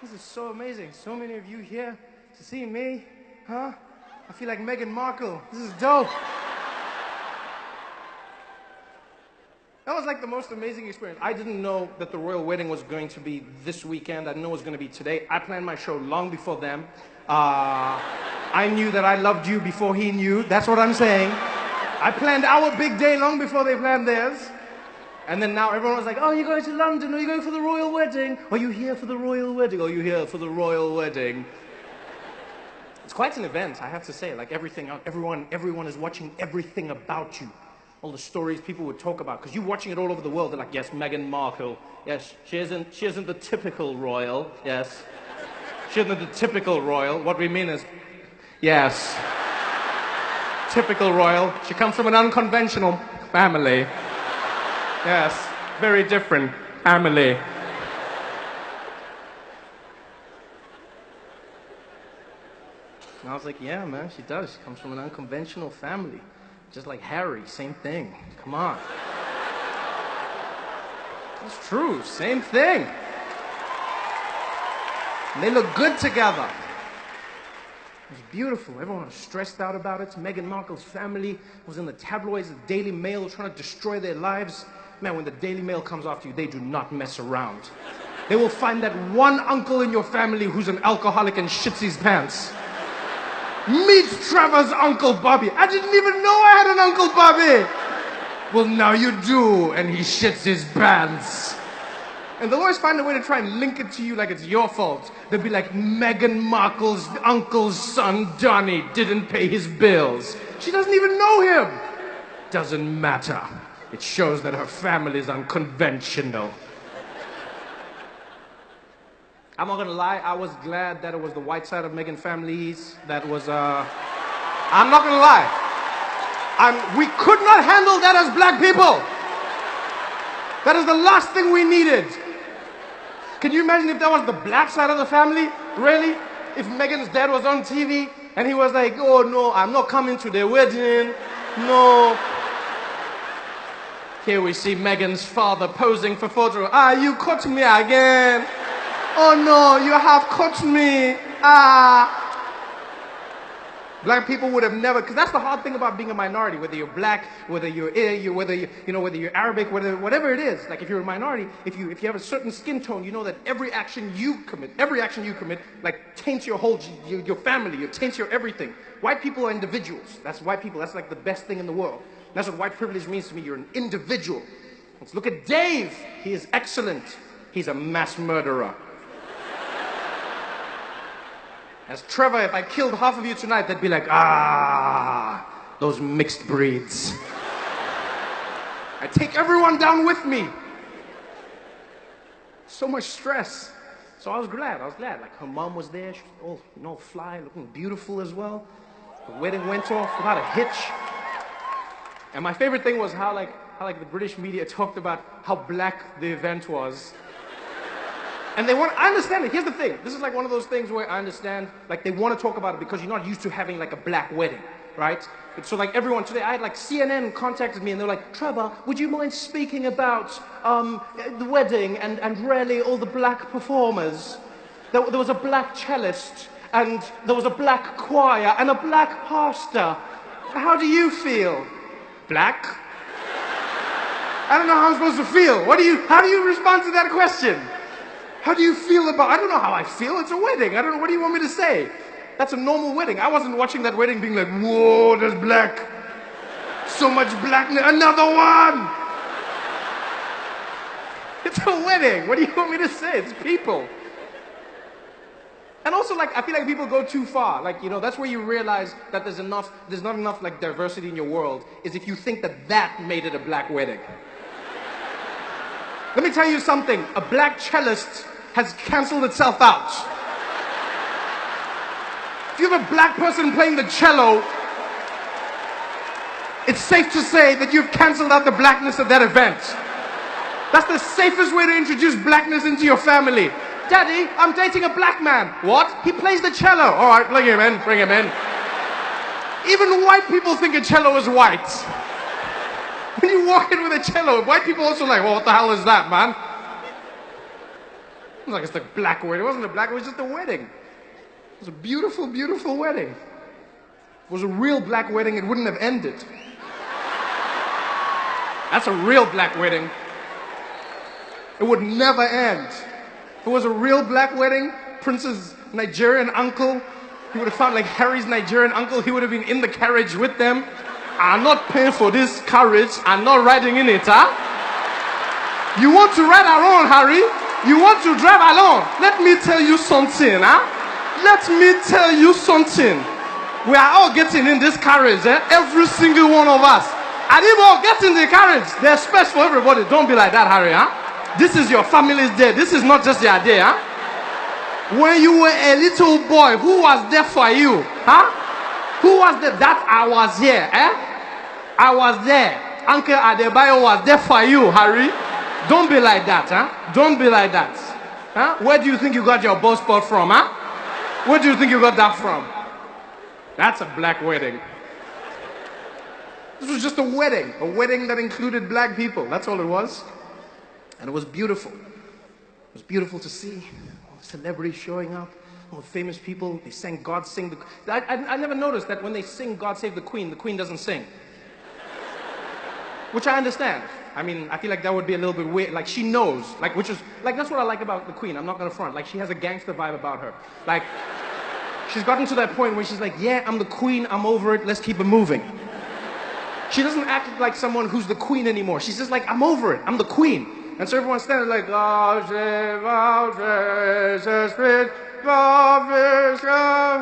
This is so amazing. So many of you here to see me, huh? I feel like Meghan Markle. This is dope. That was like the most amazing experience. I didn't know that the royal wedding was going to be this weekend. I didn't know it was going to be today. I planned my show long before them. I knew that I loved you before he knew. That's what I'm saying. I planned our big day long before they planned theirs. And then now everyone was like, oh, you're going to London? Are you going for the royal wedding? Are you here for the royal wedding? Are you here for the royal wedding? It's quite an event, I have to say. Like everyone is watching everything about you. All the stories people would talk about, because you're watching it all over the world. They're like, yes, Meghan Markle. Yes, she isn't the typical royal. Yes. She isn't the typical royal. What we mean is, yes, typical royal. She comes from an unconventional family. Yes, very different family. And I was like, yeah, man, she does. She comes from an unconventional family. Just like Harry, same thing. Come on. It's true, same thing. And they look good together. It was beautiful. Everyone was stressed out about it. Meghan Markle's family was in the tabloids, the Daily Mail, trying to destroy their lives. Man, when the Daily Mail comes after you, they do not mess around. They will find that one uncle in your family who's an alcoholic and shits his pants. Meet Trevor's Uncle Bobby. I didn't even know I had an Uncle Bobby. Well, now you do, and he shits his pants. And they'll always find a way to try and link it to you like it's your fault. They'll be like, Meghan Markle's uncle's son, Donnie, didn't pay his bills. She doesn't even know him. Doesn't matter. It shows that her family's unconventional. I'm not gonna lie, I was glad that it was the white side of Meghan families that was, I'm not gonna lie. We could not handle that as black people. That is the last thing we needed. Can you imagine if that was the black side of the family? Really? If Meghan's dad was on TV and he was like, oh no, I'm not coming to their wedding. No. Here we see Meghan's father posing for photo. Ah, you caught me again. Oh no, you have caught me. Ah. Black people would have never, because that's the hard thing about being a minority, whether you're black, whether you're whether you're Arabic, whatever it is. Like if you're a minority, if you have a certain skin tone, you know that every action you commit, like taints your whole, your family, it taints your everything. White people are individuals. That's white people. That's like the best thing in the world. That's what white privilege means to me. You're an individual. Let's look at Dave. He is excellent. He's a mass murderer. As Trevor, if I killed half of you tonight, they'd be like, ah, those mixed breeds. I take everyone down with me. So much stress. So I was glad. Like her mom was there. She was all, fly, looking beautiful as well. The wedding went off without a hitch. And my favorite thing was how the British media talked about how black the event was. And I understand it. Here's the thing. This is like one of those things where I understand, like they want to talk about it because you're not used to having like a black wedding, right? So like everyone today, I had like CNN contacted me and they're like, Trevor, would you mind speaking about the wedding and really all the black performers? There was a black cellist and there was a black choir and a black pastor. How do you feel? Black? I don't know how I'm supposed to feel. How do you respond to that question? How do you feel about, I don't know how I feel, it's a wedding. I don't know, what do you want me to say? That's a normal wedding. I wasn't watching that wedding being like, whoa, there's black. So much blackness, another one. It's a wedding, what do you want me to say? It's people. And also, like, I feel like people go too far. Like, that's where you realize that there's not enough, like, diversity in your world, is if you think that made it a black wedding. Let me tell you something, a black cellist has cancelled itself out. If you have a black person playing the cello, it's safe to say that you've cancelled out the blackness of that event. That's the safest way to introduce blackness into your family. Daddy, I'm dating a black man. What? He plays the cello. All right, bring him in. Even white people think a cello is white. When you walk in with a cello, white people also like, well, what the hell is that, man? It was like it's a black wedding. It wasn't a black wedding, it was just a wedding. It was a beautiful, beautiful wedding. If it was a real black wedding, it wouldn't have ended. That's a real black wedding. It would never end. If it was a real black wedding, Prince's Nigerian uncle, he would have found like Harry's Nigerian uncle, he would have been in the carriage with them. I'm not paying for this carriage, I'm not riding in it, huh? You want to ride alone, Harry? You want to drive alone? Let me tell you something, huh? Let me tell you something. We are all getting in this carriage, eh? Every single one of us. And if all get in the carriage, there's space for everybody. Don't be like that, Harry, huh? This is your family's day. This is not just your day, huh? When you were a little boy, who was there for you, huh? Who was there? That I was here, eh? I was there. Uncle Adebayo was there for you, Harry. Don't be like that, huh? Don't be like that. Huh? Where do you think you got your ball spot from, huh? Where do you think you got that from? That's a black wedding. This was just a wedding that included black people. That's all it was. And it was beautiful. It was beautiful to see all the celebrities showing up, all the famous people. They sang God Sing the... I never noticed that when they sing God Save the Queen doesn't sing. Which I understand. I mean, I feel like that would be a little bit weird. Like, she knows. Like, which is... Like, that's what I like about the Queen. I'm not gonna front. Like, she has a gangster vibe about her. Like, she's gotten to that point where she's like, yeah, I'm the Queen, I'm over it, let's keep it moving. She doesn't act like someone who's the Queen anymore. She's just like, I'm over it, I'm the Queen. And so everyone's standing like, God save our precious Queen,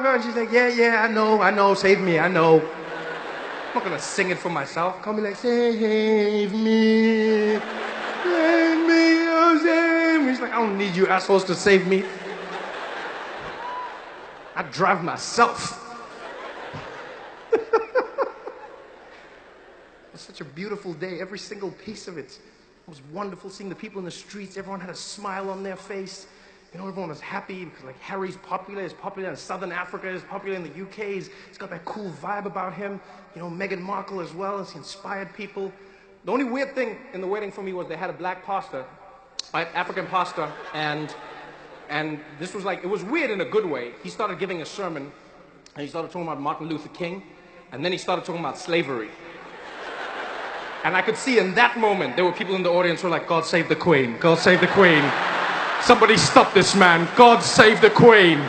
and she's like, yeah, I know, save me, I know. I'm not gonna sing it for myself. Call me like, save me, oh, save me. She's like, I don't need you assholes to save me. I drive myself. It was such a beautiful day, every single piece of it. It was wonderful seeing the people in the streets. Everyone had a smile on their face. You know, everyone was happy because, like, Harry's popular. He's popular in Southern Africa. He's popular in the UK. He's got that cool vibe about him. You know, Meghan Markle as well. He inspired people. The only weird thing in the wedding for me was they had a black pastor, African pastor, and this was like, it was weird in a good way. He started giving a sermon, and he started talking about Martin Luther King, and then he started talking about slavery. And I could see in that moment, there were people in the audience who were like, God save the Queen, God save the Queen. Somebody stop this man, God save the Queen.